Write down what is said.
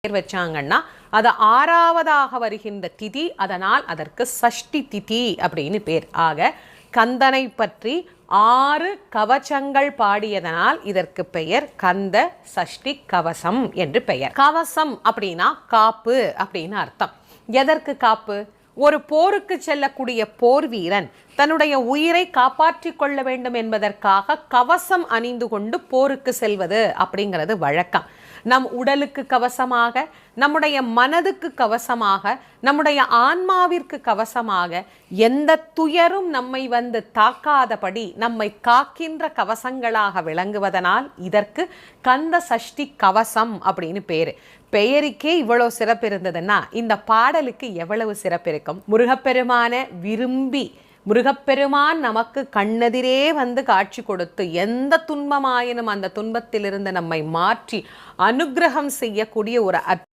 பேர் வச்சாங்கன்னா அது ஆறாவதாக வருகின்ற திதி, அதனால் அதற்கு சஷ்டி திதி அப்படின்னு பேர். ஆக கந்தனை பற்றி 6 கவசங்கள் பாடியதனால் இதற்கு பெயர் கந்த சஷ்டி கவசம் என்று பெயர். கவசம் அப்படின்னா காப்பு அப்படின்னு அர்த்தம். எதற்கு காப்பு? ஒரு போருக்கு செல்லக்கூடிய போர் வீரன் தன்னுடைய உயிரை காப்பாற்றி கொள்ள வேண்டும் என்பதற்காக கவசம் அணிந்து கொண்டு போருக்கு செல்வது அப்படிங்கிறது வழக்கம். நம் உடலுக்கு கவசமாக, நம்முடைய மனதுக்கு கவசமாக, நம்முடைய ஆன்மாவிற்கு கவசமாக, எந்த துயரும் நம்மை வந்து தாக்காதபடி நம்மை காக்கின்ற கவசங்களாக விளங்குவதனால் இதற்கு கந்த சஷ்டி கவசம் அப்படின்னு பேரு. பெயருக்கே இவ்வளவு சிறப்பு இருந்ததுன்னா இந்த பாடலுக்கு எவ்வளவு சிறப்பு இருக்கும்? முருகப்பெருமான் நமக்கு கண்ணெதிரே வந்து காட்சி கொடுத்து எந்த துன்பமாயினும் அந்த துன்பத்திலிருந்து நம்மை மாற்றி அனுக்கிரகம் செய்யக்கூடிய ஒரு